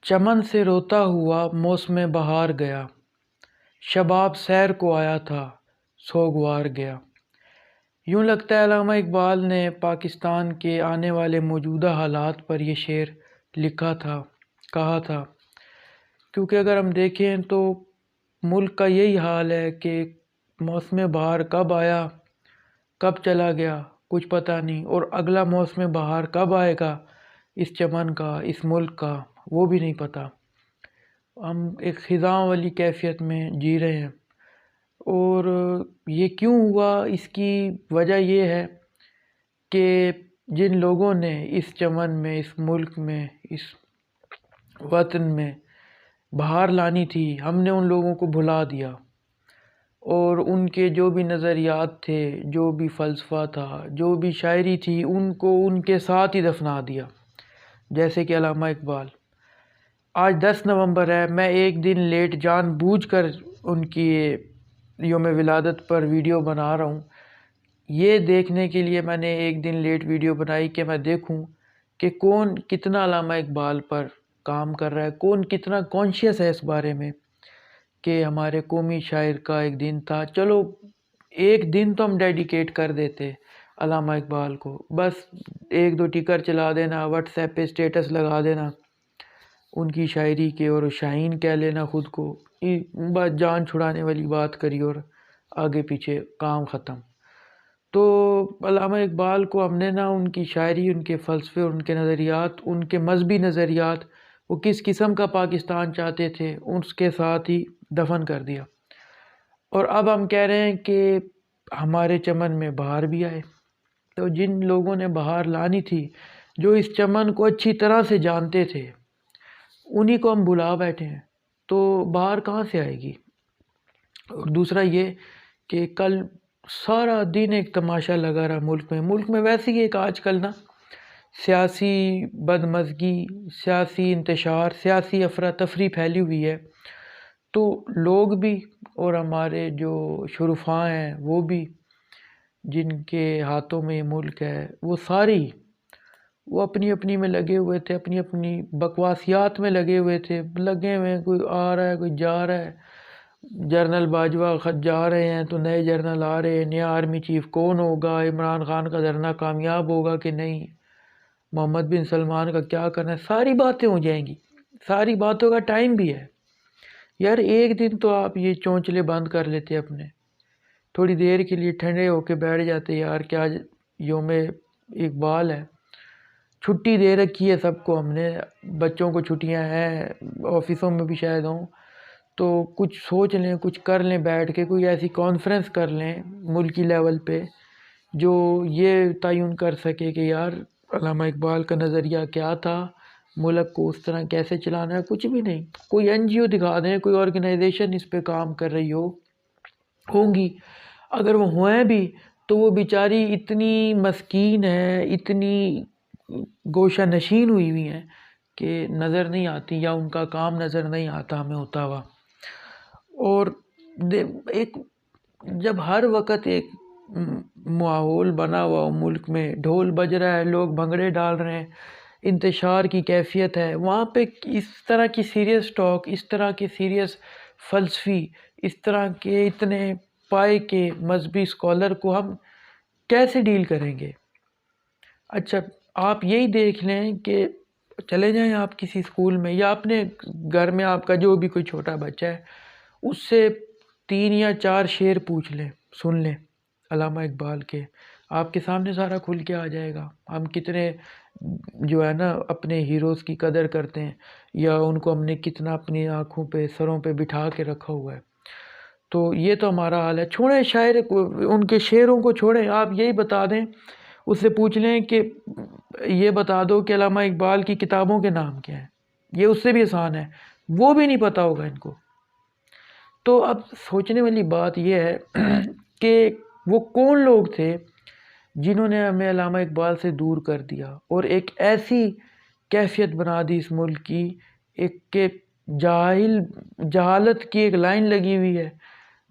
چمن سے روتا ہوا موسم بہار گیا، شباب سیر کو آیا تھا سوگوار گیا۔ یوں لگتا ہے علامہ اقبال نے پاکستان کے آنے والے موجودہ حالات پر یہ شعر لکھا تھا، کہا تھا، کیونکہ اگر ہم دیکھیں تو ملک کا یہی حال ہے کہ موسم بہار کب آیا کب چلا گیا کچھ پتہ نہیں، اور اگلا موسم بہار کب آئے گا اس چمن کا، اس ملک کا، وہ بھی نہیں پتہ۔ ہم ایک خزاں والی کیفیت میں جی رہے ہیں، اور یہ کیوں ہوا؟ اس کی وجہ یہ ہے کہ جن لوگوں نے اس چمن میں، اس ملک میں، اس وطن میں بہار لانی تھی، ہم نے ان لوگوں کو بھلا دیا، اور ان کے جو بھی نظریات تھے، جو بھی فلسفہ تھا، جو بھی شاعری تھی، ان کو ان کے ساتھ ہی دفنا دیا۔ جیسے کہ علامہ اقبال، آج 10 نومبر ہے، میں ایک دن لیٹ جان بوجھ کر ان کی یوم ولادت پر ویڈیو بنا رہا ہوں۔ یہ دیکھنے کے لیے میں نے ایک دن لیٹ ویڈیو بنائی کہ میں دیکھوں کہ کون کتنا علامہ اقبال پر کام کر رہا ہے، کون کتنا کانشیس ہے اس بارے میں کہ ہمارے قومی شاعر کا ایک دن تھا۔ چلو ایک دن تو ہم ڈیڈیکیٹ کر دیتے علامہ اقبال کو، بس ایک دو ٹکر چلا دینا، واٹس ایپ پہ اسٹیٹس لگا دینا ان کی شاعری کے، اور شاہین کہہ لینا خود کو، بس جان چھڑانے والی بات کری اور آگے پیچھے کام ختم۔ تو علامہ اقبال کو ہم نے ان کی شاعری، ان کے فلسفے، ان کے نظریات، ان کے مذہبی نظریات، وہ کس قسم کا پاکستان چاہتے تھے، اس کے ساتھ ہی دفن کر دیا۔ اور اب ہم کہہ رہے ہیں کہ ہمارے چمن میں بہار بھی آئے۔ تو جن لوگوں نے بہار لانی تھی، جو اس چمن کو اچھی طرح سے جانتے تھے، انہی کو ہم بھلا بیٹھے ہیں، تو بہار کہاں سے آئے گی؟ اور دوسرا یہ کہ کل سارا دن ایک تماشا لگا رہا ملک میں ویسے ہی ایک آج کل سیاسی بدمزگی، سیاسی انتشار، سیاسی افراتفری پھیلی ہوئی ہے، تو لوگ بھی اور ہمارے جو شرفاء ہیں وہ بھی، جن کے ہاتھوں میں یہ ملک ہے، وہ سارے ہی وہ اپنی اپنی میں لگے ہوئے تھے، اپنی اپنی بکواسیات میں لگے ہوئے تھے، لگے ہوئے ہیں، کوئی آ رہا ہے کوئی جا رہا ہے، جنرل باجوہ خط جا رہے ہیں تو نئے جنرل آ رہے ہیں، نیا آرمی چیف کون ہوگا، عمران خان کا دھرنا کامیاب ہوگا کہ نہیں، محمد بن سلمان کا کیا کرنا ہے، ساری باتیں ہو جائیں گی، ساری باتوں کا ٹائم بھی ہے۔ یار ایک دن تو آپ یہ چونچلے بند کر لیتے اپنے، تھوڑی دیر کے لیے ٹھنڈے ہو کے بیٹھ جاتے، یار کیا یوم اقبال ہے، چھٹی دے رکھی ہے سب کو، ہم نے بچوں کو چھٹیاں ہیں، آفسوں میں بھی شاید ہوں، تو کچھ سوچ لیں، کچھ کر لیں، بیٹھ کے کوئی ایسی کانفرنس کر لیں ملکی لیول پہ جو یہ تعین کر سکے کہ یار علامہ اقبال کا نظریہ کیا تھا، ملک کو اس طرح کیسے چلانا ہے۔ کچھ بھی نہیں، کوئی این جی او دکھا دیں، کوئی آرگنائزیشن اس پہ کام کر رہی ہوں گی، اگر وہ ہوئیں بھی تو وہ بیچاری اتنی مسکین ہے، اتنی گوشہ نشین ہوئی ہیں کہ نظر نہیں آتی، یا ان کا کام نظر نہیں آتا ہمیں ہوتا ہوا۔ اور ایک جب ہر وقت ایک ماحول بنا ہوا ملک میں، ڈھول بج رہا ہے، لوگ بھنگڑے ڈال رہے ہیں، انتشار کی کیفیت ہے، وہاں پہ اس طرح کی سیریس ٹاک، اس طرح کے سیریس فلسفی، اس طرح کے اتنے پائے کے مذہبی اسکالر کو ہم کیسے ڈیل کریں گے؟ اچھا آپ یہی دیکھ لیں کہ چلے جائیں آپ کسی اسکول میں، یا اپنے گھر میں آپ کا جو بھی کوئی چھوٹا بچہ ہے، اس سے 3 یا 4 شعر پوچھ لیں، سن لیں علامہ اقبال کے، آپ کے سامنے سارا کھل کے آ جائے گا۔ ہم کتنے جو ہے اپنے ہیروز کی قدر کرتے ہیں، یا ان کو ہم نے کتنا اپنی آنکھوں پہ، سروں پہ بٹھا کے رکھا ہوا ہے۔ تو یہ تو ہمارا حال ہے۔ چھوڑیں شاعر ان کے شعروں کو چھوڑیں، آپ یہی بتا دیں، اس سے پوچھ لیں کہ یہ بتا دو کہ علامہ اقبال کی کتابوں کے نام کیا ہیں، یہ اس سے بھی آسان ہے، وہ بھی نہیں پتہ ہوگا ان کو۔ تو اب سوچنے والی بات یہ ہے کہ وہ کون لوگ تھے جنہوں نے ہمیں علامہ اقبال سے دور کر دیا، اور ایک ایسی کیفیت بنا دی اس ملک کی، ایک کہ جہالت کی ایک لائن لگی ہوئی ہے،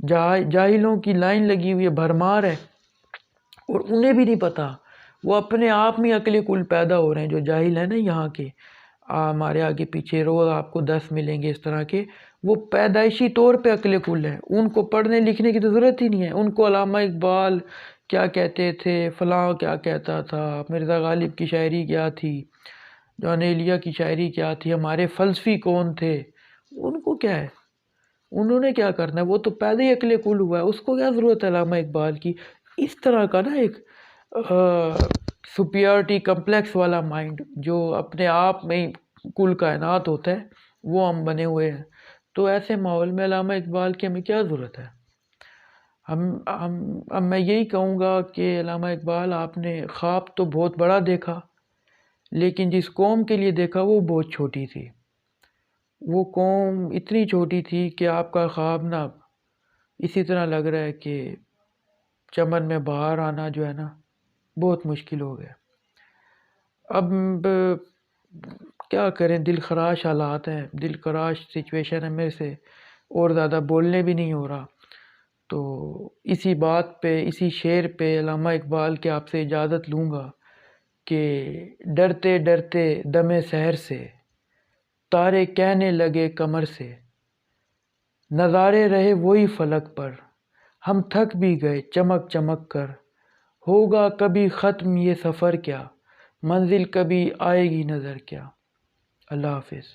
جاہلوں کی لائن لگی ہوئی ہے، بھرمار ہے، اور انہیں بھی نہیں پتہ، وہ اپنے آپ میں عقل کل پیدا ہو رہے ہیں جو جاہل ہیں نا یہاں کے، ہمارے آگے پیچھے روز آپ کو 10 ملیں گے اس طرح کے، وہ پیدائشی طور پہ عقل کل ہیں، ان کو پڑھنے لکھنے کی تو ضرورت ہی نہیں ہے۔ ان کو علامہ اقبال کیا کہتے تھے، فلاں کیا کہتا تھا، مرزا غالب کی شاعری کیا تھی، جون ایلیا کی شاعری کیا تھی، ہمارے فلسفی کون تھے، ان کو کیا ہے، انہوں نے کیا کرنا ہے، وہ تو پیدا ہی عقل کل ہوا ہے، اس کو کیا ضرورت ہے علامہ اقبال کی۔ اس طرح کا نا ایک سپیورٹی کمپلیکس والا مائنڈ جو اپنے آپ میں ہی کل کائنات ہوتا ہے، وہ ہم بنے ہوئے ہیں۔ تو ایسے ماحول میں علامہ اقبال کی ہمیں کیا ضرورت ہے؟ اب میں یہی کہوں گا کہ علامہ اقبال آپ نے خواب تو بہت بڑا دیکھا، لیکن جس قوم کے لیے دیکھا وہ بہت چھوٹی تھی۔ وہ قوم اتنی چھوٹی تھی کہ آپ کا خواب نا اسی طرح لگ رہا ہے کہ چمن میں بہار آنا جو ہے نا بہت مشکل ہو گیا۔ اب کیا کریں، دل خراش حالات ہیں، دل خراش سچویشن ہے، میرے سے اور زیادہ بولنے بھی نہیں ہو رہا۔ تو اسی بات پہ، اسی شعر پہ علامہ اقبال کے آپ سے اجازت لوں گا کہ ڈرتے ڈرتے دم سحر سے، تارے کہنے لگے قمر سے، نظارے رہے وہی فلک پر، ہم تھک بھی گئے چمک چمک کر، ہوگا کبھی ختم یہ سفر کیا، منزل کبھی آئے گی نظر کیا۔ اللہ حافظ۔